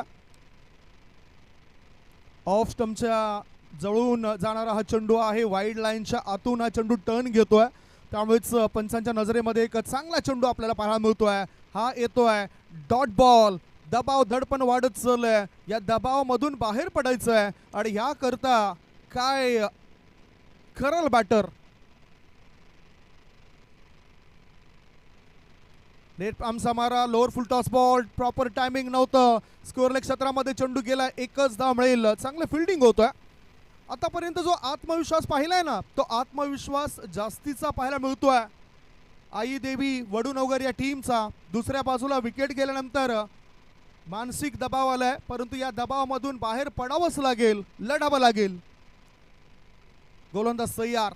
ऑफ स्टंपच्या जवळून जाणारा हा चेंडू आहे. वाईड लाईनच्या आतून हा चेंडू टर्न घेतोय. त्यामुळेच पंचांच्या नजरेमध्ये एक चांगला चेंडू आपल्याला पाहायला मिळतोय. हा येतोय डॉट बॉल. दबाव धडपण वाढत चाललंय. या दबावामधून बाहेर पडायचं आहे आणि ह्या करता काय करल बॅटर. नेट आमचा मारा लोअर फुल टॉस बॉल. प्रॉपर टायमिंग नव्हतं. स्कोअरलेग क्षेत्रामध्ये चेंडू गेला. एकच धाव मिळेल. चांगलं फिल्डिंग होतोय. आतापर्यंत जो आत्मविश्वास पाहिलाय ना तो आत्मविश्वास जास्तीचा पाहायला मिळतोय आई देवी वडूनगर या टीमचा. दुसऱ्या बाजूला विकेट गेल्यानंतर मानसिक दबाव आलाय, परंतु या दबावामधून बाहेर पडावंच लागेल, लढावं लागेल. गोलंदाज तयार.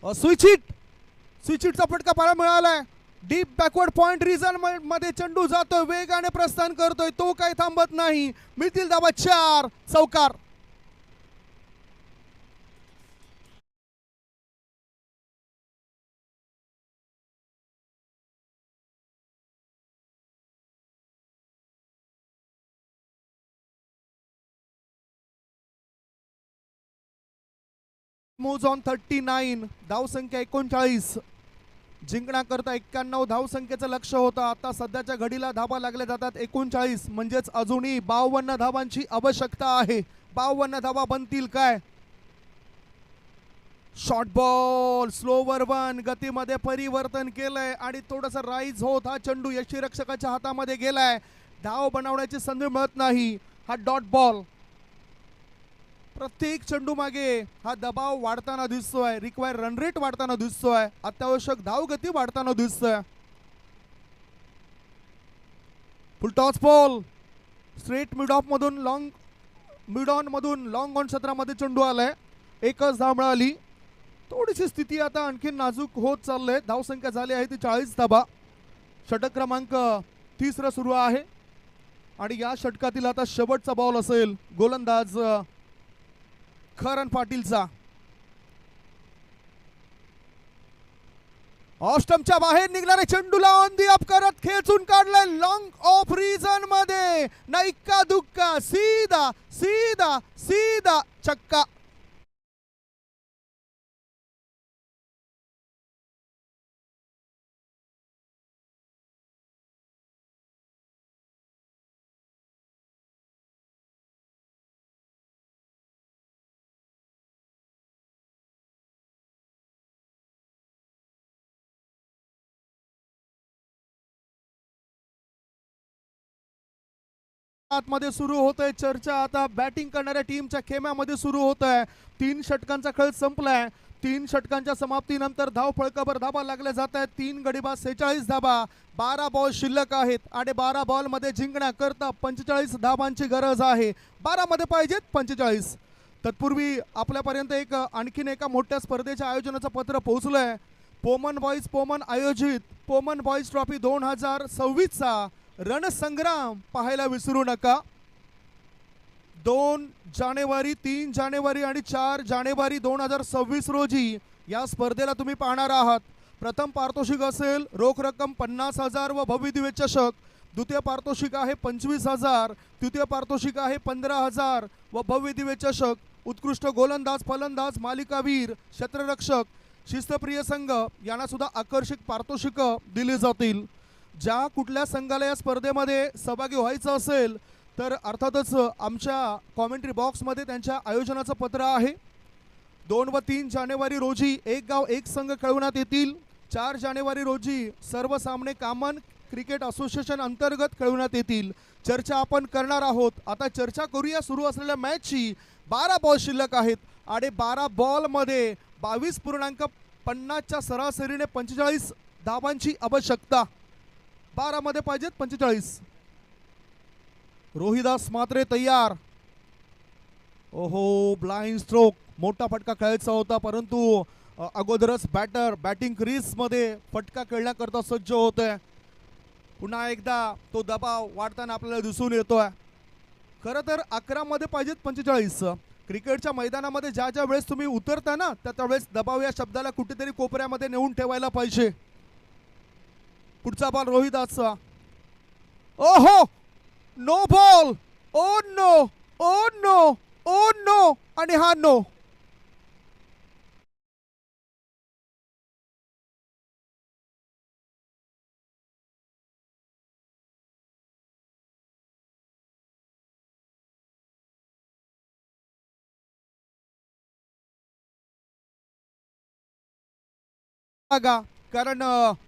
स्विच हिटचा फटका पाहायला मिळालाय. डीप बॅकवर्ड पॉइंट रिझन मध्ये चेंडू जातोय. वेगाने प्रस्थान करतोय. तो काही थांबत नाही. मिळतील धावा 4. चौकार. Moves on 39. धावसंख्या 39. जिंकण्याकरता 91 धावसंख्येचं लक्ष होतं. आता सध्याच्या घडीला धावा लागल्या जातात 39. म्हणजेच अजूनही 52 धावांची आवश्यकता आहे. 52 धावा बनतील काय? Short ball slower one. गतीमध्ये परिवर्तन केलंय आणि थोडंसं राईज होत हा चेंडू यष्टीरक्षकाच्या हातामध्ये गेलाय. धाव बनवण्याची संधी मिळत नाही. हा डॉट बॉल. प्रत्येक चेंडू मागे हा दबाव वाढताना दिसतोय. रिक्वायर रन रेट वाढताना दिसतोय. अत्यावश्यक धाव गती वाढताना दिसतोय. फुल toss ball. Straight mid of मधून मिड ऑन मधून लॉंग ऑन क्षेत्रामध्ये चेंडू आलाय. एकच धाव मिळाली. थोडीशी स्थिती आता आणखी नाजूक होत चाललंय. धावसंख्या झाली आहे ती 40 धावा. षटक क्रमांक 3 सुरू आहे आणि या षटकातील आता शेवटचा बॉल असेल गोलंदाज करण पाटीलचा. ऑफ स्टंपच्या बाहेर निघणारे चेंडूला ऑन दी अप करत खेचून काढलाय लॉंग ऑफ रिजन मध्ये. ना इक्का दुक्का. सीधा सीधा सीधा छक्का. मध्ये सुरू होतंय चर्चा. आता बॅटिंग करणाऱ्या टीमच्या खेम्यामध्ये सुरू होत आहे. 3 षटकांचा खेळ संपलाय. 3 षटकांच्या समाप्तीनंतर धाव फळकावर धावा लागल्या जात आहेत. 3 गडी बाद 46 धावा. 12 बॉल शिल्लक आहेत आणि 12 बॉल मध्ये जिंकण्याकरता 45 धावांची गरज आहे. 12 मध्ये पाहिजेत 45. तत्पूर्वी आपल्यापर्यंत आणखीन एका मोठ्या स्पर्धेच्या आयोजनाचं पत्र पोहोचलंय. पोमन आयोजित पोमन बॉईज ट्रॉफी 2026चा रणसंग्राम पाहायला विसरू नका. 2 जानेवारी 3 जानेवारी आणि 4 जानेवारी 2026 रोजी या स्पर्धेला तुम्ही पाहणार आहात. प्रथम पारितोषिक असेल रोख रक्कम 50,000 व भव्य दिव्य चषक. द्वितीय पारितोषिक आहे 25,000. तृतीय पारितोषिक आहे 15,000 व भव्य दिव्य चषक. उत्कृष्ट गोलंदाज, फलंदाज, मालिकावीर, क्षेत्ररक्षक, शिस्तप्रिय संघ यांना सुद्धा आकर्षक पारितोषिकं दिली जातील. ज्या कुठल्या संघाला या स्पर्धेमध्ये सहभागी व्हायचं असेल तर अर्थातच आमच्या कॉमेंट्री बॉक्समध्ये त्यांच्या आयोजनाचं पत्र आहे. 2 व 3 जानेवारी रोजी एक गाव एक संघ खेळवण्यात येतील. 4 जानेवारी रोजी सर्व सामने कॉमन क्रिकेट असोसिएशन अंतर्गत खेळवण्यात येतील. चर्चा आपण करणार आहोत. आता चर्चा करूया सुरू असलेल्या मॅचची. 12 बॉल शिल्लक आहेत आणि 12 बॉलमध्ये 22.50च्या सरासरीने 45 धावांची आवश्यकता. 12 मध्ये पाहिजेत 45. रोहिदास मात्रे तयार. ओहो, ब्लाइंड स्ट्रोक, मोठा फटका खेळायचा होता परंतु अगोदरच बॅटर बॅटिंग क्रीजमध्ये फटका खेळण्याकरता सज्ज होतोय. पुन्हा एकदा तो दबाव वाढताना आपल्याला दिसून येतोय. खरं तर 11 मध्ये पाहिजेत 45. क्रिकेटच्या मैदानामध्ये ज्या ज्या वेळेस तुम्ही उतरता ना त्या वेळेस दबाव या शब्दाला कुठेतरी कोपऱ्यामध्ये नेऊन ठेवायला पाहिजे. पुढचा बॉल रोहिदासचा. ओहो, no ball. Oh no, oh no, oh no आणि हा नो. कारण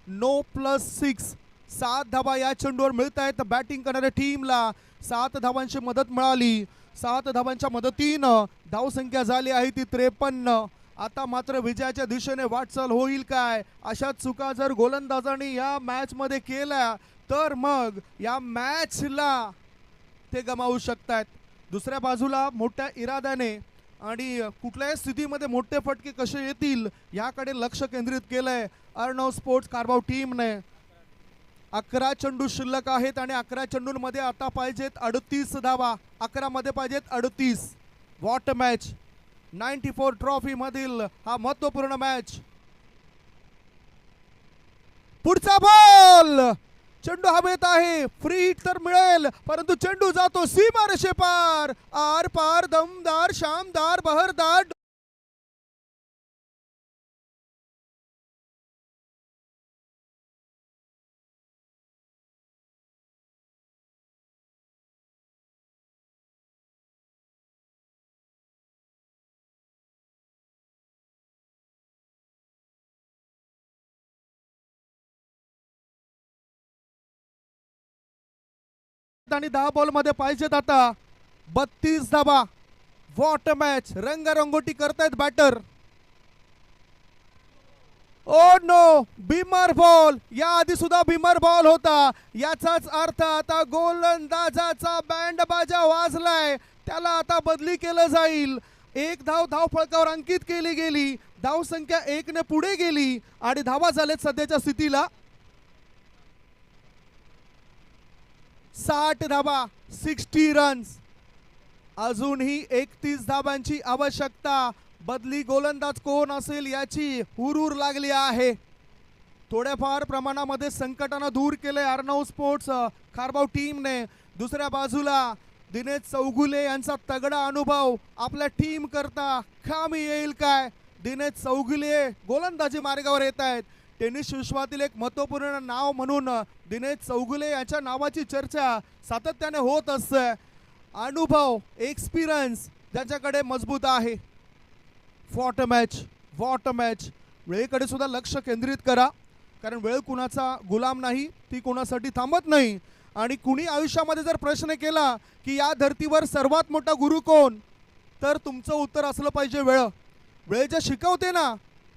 नो +6 7 धावा या चेंडूवर मिळत आहेत. बॅटिंग करणाऱ्या टीमला 7 धावांची मदत मिळाली. 7 धावांच्या मदतीनं धावसंख्या झाली आहे ती 53. आता मात्र विजयाच्या दिशेने वाटचाल होईल काय? अशा चुका जर गोलंदाजांनी या मॅच मध्ये केल्या तर मग या मॅचला ते गमावू शकतात. दुसऱ्या बाजूला मोठ्या इराद्याने आणि कुठल्याही स्थितीमध्ये मोठे फटके कसे येतील याकडे लक्ष केंद्रित केलंय अर्णव स्पोर्ट्स कारभाव टीमने. 11 चेंडू शिल्लक आहेत आणि 11 चेंडूंमध्ये आता पाहिजेत 38 धावा. 11 मध्ये पाहिजेत 38. What match. 94 ट्रॉफी मधील हा महत्वपूर्ण मॅच. पुढचा बॉल. चेंडू हवेत आहे. फ्री हिट तर मिळेल परंतु चेंडू जातो सीमारेषे पार. आर पार, दमदार, शानदार, बहरदार. आणि 10 बॉल मध्ये पाहिजेत आता 32 धावा. What match. रंगरंगोटी करतायत batter. Oh no, beamer ball. या आधी सुद्धा बिमर बॉल होता. याचाच अर्थ आता गोलंदाजाचा बँड बाजा वाजलाय. त्याला आता बदली केलं जाईल. 1 धाव फळकावर अंकित केली गेली. धाव संख्या 1 ने पुढे गेली आणि धावा झालेत सध्याच्या स्थितीला 60 धावा. 60 रन्स. अजूनही 31 धावांची आवश्यकता. बदली गोलंदाज कोण असेल याची हुरहुर लागली आहे. थोड्याफार प्रमाणामध्ये संकटानं दूर केले अर्णव स्पोर्ट्स खारबाव टीमने. दुसऱ्या बाजूला दिनेश चौगुले यांचा तगडा अनुभव आपल्या टीम करता कामी येईल काय? दिनेश चौगुले गोलंदाजी मार्गावर येत आहेत. टेनिस विश्वातील एक महत्त्वपूर्ण नाव म्हणून दिनेश चौगुले यांच्या नावाची चर्चा सातत्याने होत असते. अनुभव, एक्सपिरियन्स ज्याच्याकडे मजबूत आहे. What match. वेळेकडे सुद्धा लक्ष केंद्रित करा कारण वेळ कुणाचा गुलाम नाही. ती कुणासाठी थांबत नाही. आणि कुणी आयुष्यामध्ये जर प्रश्न केला की या धर्तीवर सर्वात मोठा गुरु कोण तर तुमचं उत्तर असलं पाहिजे वेळ. वेळ जे शिकवते ना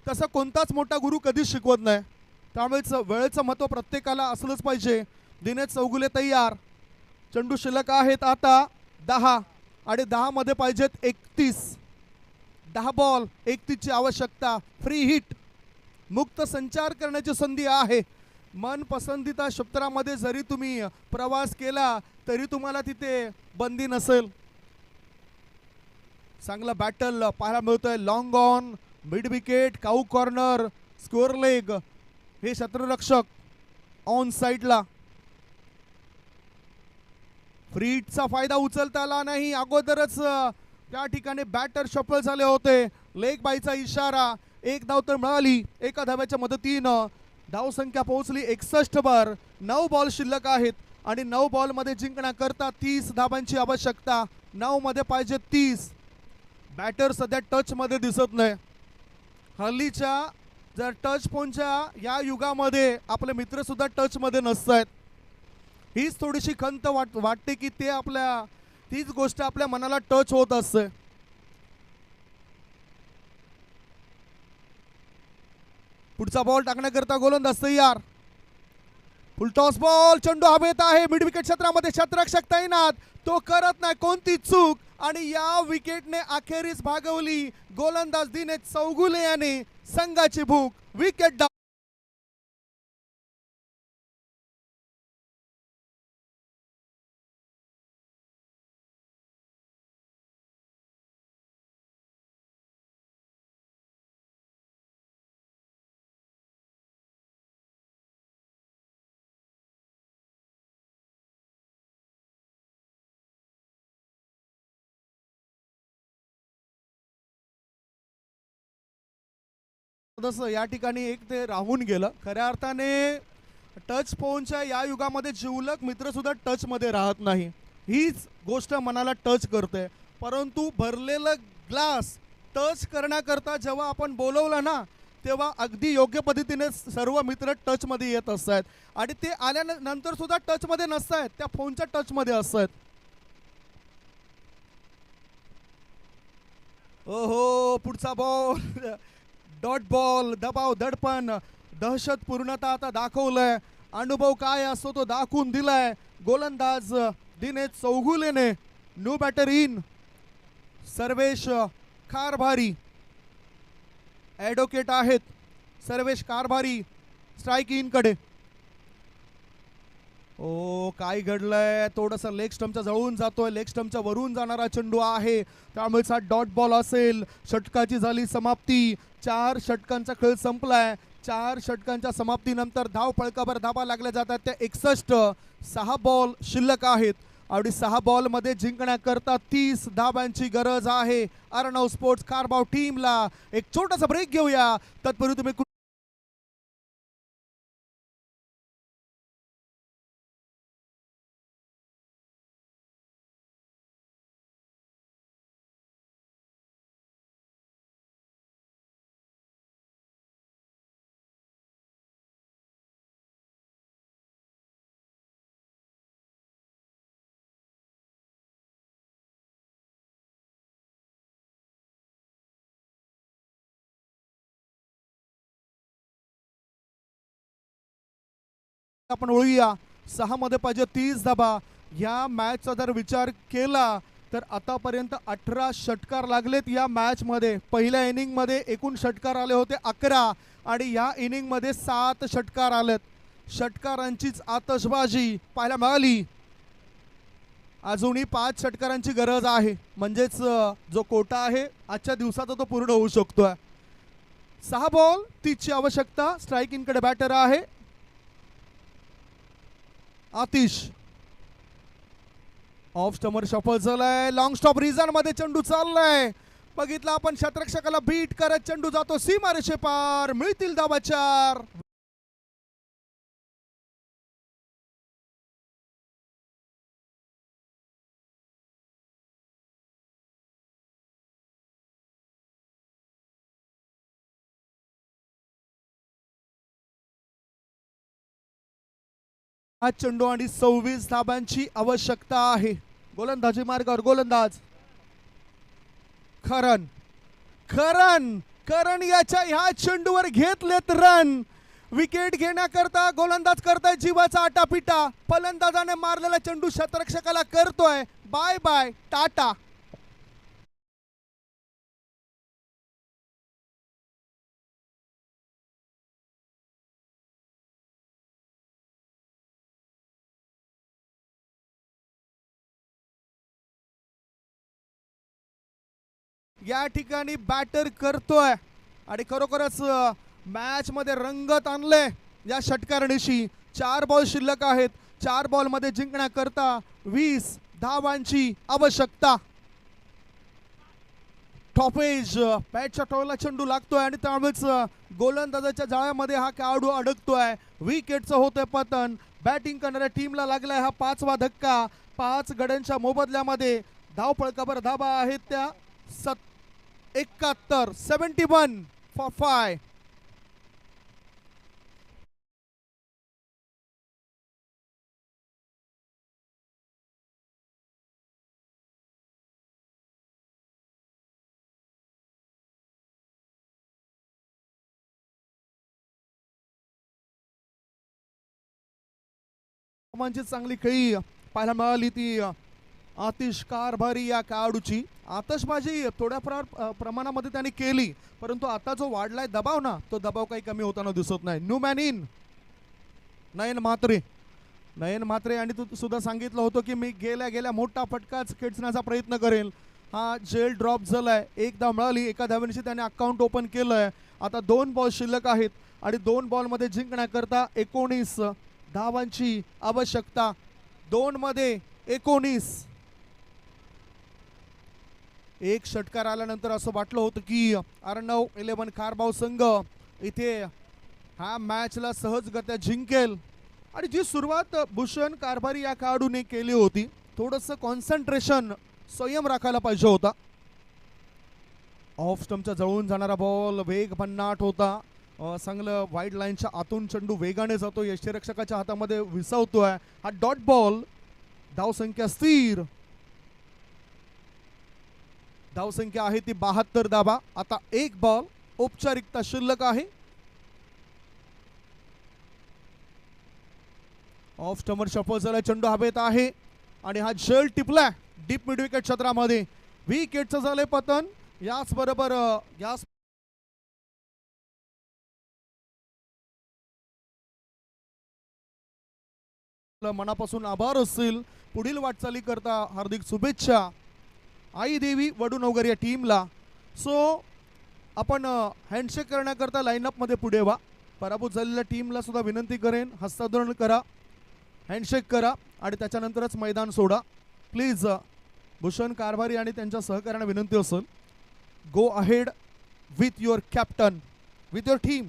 तसा कोणताच मोठा गुरु कधीच शिकवत नाही. त्यामुळेच वेळेचं महत्त्व प्रत्येकाला असलंच पाहिजे. दिनेश चौगुले तयार. चेंडू शिल्लक आहेत आता 10 आणि 10 मध्ये पाहिजेत 31. 10 बॉल 31 ची आवश्यकता. फ्री हिट, मुक्त संचार करण्याची संधी आहे. मनपसंतीच्या क्षेत्रामध्ये जरी तुम्ही प्रवास केला तरी तुम्हाला तिथे बंदी नसेल. चांगला बॅटल पाहायला मिळतोय. Long on, mid wicket, cow corner, score leg. हे क्षेत्ररक्षक ऑन साइडला. फ्री हिटचा फायदा उचलता आला नाही. अगोदरच त्या ठिकाणी बॅटर शफल झाले होते. लेग बायचा इशारा. एक धाव तर मिळाली एका धाव्याच्या मदतीनं. धावसंख्या पोहोचली 61 वर. 9 बॉल शिल्लक आहेत आणि 9 बॉल मध्ये जिंकण्याकरता 30 धावांची आवश्यकता. 9 मध्ये पाहिजे 30. बॅटर सध्या टच मध्ये दिसत नाही. हल्लीच्या जर टच फोनच्या या युगामध्ये आपले मित्र सुद्धा टच मध्ये नसतात. हीच थोडीशी खंत वाटते की ते आपल्या तीच गोष्ट आपल्या मनाला टच होत असते. पुढचा बॉल टाकण्याकरता गोलंदाज तयार. फुल टॉस बॉल. चेंडू हवेत आहे. मिड विकेट क्षेत्रामध्ये क्षेत्ररक्षक तैनात. तो करत नाही कोणती चूक आणि या विकेटने अखेरीस भागवली गोलंदाज दिनेश चौगुले याने संघाची भूक. विकेट या ठिकाणी एक ते राहून गेलं. खऱ्या अर्थाने टच फोनच्या या युगामध्ये जिवलग मित्र सुद्धा टच मध्ये राहत नाही. हीच गोष्ट मनाला टच करते. परंतु भरलेलं ग्लास टच करण्याकरता जेव्हा आपण बोलवलं ना तेव्हा अगदी योग्य पद्धतीने सर्व मित्र टच मध्ये येत असतात आणि ते आल्यानंतर सुद्धा टच मध्ये नसतात. त्या फोनच्या टच मध्ये असतात. ओहो पुढचा बॉल. Dot ball. दबाव दडपण दहशत पूर्णता आता दाखवलंय. अनुभव काय असतो तो दाखवून दिलाय गोलंदाज दिनेश चौगुलेने. New batter in Sarvesh Karbhari. Advocate आहेत सर्वेश कारभारी स्ट्राईक इन कडे. ओ काय घडलंय. थोडंसं लेग स्टंपच्या जवळून जातोय. लेग स्टंपच्या वरून जाणारा चेंडू आहे त्यामुळे हा डॉट बॉल असेल. षटकाची झाली समाप्ती. 4 षटकांचा खेळ संपलाय. 4 षटकांच्या समाप्तीनंतर धाव फळकावर धावा लागल्या जातात त्या 61. 6 बॉल शिल्लक आहेत आणि 6 बॉल मध्ये जिंकण्याकरता 30 धावांची गरज आहे अर्णव स्पोर्ट्स कारभाव टीमला. एक छोटासा ब्रेक घेऊया. तत्पूर्वी तुम्ही आपण ओळूया. 6 मध्ये पाहिजे 30 धाबा. या मॅचचा जर विचार केला तर आतापर्यंत 18 षटकार लागलेत या मॅच मध्ये. पहिल्या इनिंग मध्ये एकूण षटकार आले होते 11 आणि या इनिंग मध्ये 7 षटकार आलेत. षटकारांचीच आतषबाजी पाहायला मिळाली. अजूनही 5 षटकारांची गरज आहे म्हणजेच जो कोटा आहे आजच्या दिवसाचा तो पूर्ण होऊ शकतोय. 6 बॉल 30 ची आवश्यकता. स्ट्राईक इन कडे बॅटर आहे आतिश. ऑफ स्टमर शफल झालाय. लॉंग स्टॉप रिझन मध्ये चेंडू चाललाय. बघितला आपण क्षेत्ररक्षकाला बीट करत चेंडू जातो सीमारेषे पार. मिळतील धावा 4. हा चेंडू आणि 26 धाबांची आवश्यकता आहे. गोलंदाजी मार्गावर गोलंदाज करण. करण याच्या ह्या चेंडूवर घेतलेत रन. विकेट घेण्याकरता गोलंदाज करताय जीवाचा आटापिटा. फलंदाजाने मारलेला चेंडू क्षेत्ररक्षकाला करतोय बाय बाय टाटा. या ठिकाणी बॅटर करतोय आणि खरोखरच मॅच मध्ये रंगत आणले या षटकारणीशी. 4 बॉल शिल्लक आहेत. 4 बॉल मध्ये जिंकण्याकरता 20 धावांची आवश्यकता. टॉपेज बॅटच्या टॉयला चेंडू लागतोय आणि त्यामुळेच गोलंदाजाच्या जाळ्यामध्ये हा खेळाडू अडकतोय. विकेटचं होतंय पतन. बॅटिंग करणाऱ्या टीमला लागलाय हा 5वा धक्का. 5 गड्यांच्या मोबदल्यामध्ये धावफळकाभर धाबा आहेत त्या 71 71 फॉर 5. म्हणजे चांगली खेळी पाहायला मिळाली ती आतिश कारभारी या खेळाडूची. आतषबाजी थोड्या प्रमाणामध्ये त्यांनी केली, परंतु आता जो वाढलाय दबाव ना, तो दबाव काही कमी होताना दिसत नाही. न्यू मॅन इन नयन म्हात्रे आणि तू सुद्धा सांगितलं होतं की मी गेल्या मोठा फटकाच खेचण्याचा प्रयत्न करेल. हा जेल ड्रॉप झालाय. एकदा मिळाली, एका धावेची त्याने अकाउंट ओपन केलंय. आता 2 बॉल शिल्लक आहेत आणि 2 बॉलमध्ये जिंकण्याकरता 19 धावांची आवश्यकता. 2 मध्ये 19. एक षटकार आल्यानंतर असं वाटलं होतं की अर्णव 11 खारबाव संघ इथे हा मॅचला सहजगत्या जिंकेल. आणि जी सुरुवात भूषण कारभारी या खेळाडूने केली होती, थोडंसं कॉन्सन्ट्रेशन, संयम राखायला पाहिजे होता. ऑफ स्टंपच्या जवळून जाणारा बॉल वेग भन्नाट होता. चांगलं वाईड लाईनच्या आतून चेंडू वेगाने जातो, यष्टीरक्षकाच्या हातामध्ये विसावतोय. हा डॉट बॉल. धावसंख्या स्थिर. धावसंख्या आहे ती 72 धावा. आता 1 बॉल औपचारिकता शिल्लक आहे. ऑफ स्टंपवर शफल झाला, चेंडू हवेत आहे आणि हा झेल टिपलाय डीप मिड विकेट क्षेत्रामध्ये. विकेटचं झालंय पतन. याच बरोबर मनापासून आभार असतील. पुढील वाटचाली करता हार्दिक शुभेच्छा आई देवी वडूनवगर या टीमला. सो आपण हँडशेक करण्याकरता लाईनअप मध्ये पुढे व्हा. पराभूत झालेल्या टीमला सुद्धा विनंती करेन, हस्तांदोलन करा, हँडशेक करा आणि त्याच्यानंतरच मैदान सोडा प्लीज. भूषण कारभारी आणि त्यांच्या सहकार्याने विनंती असेल, go ahead with your captain, with your team.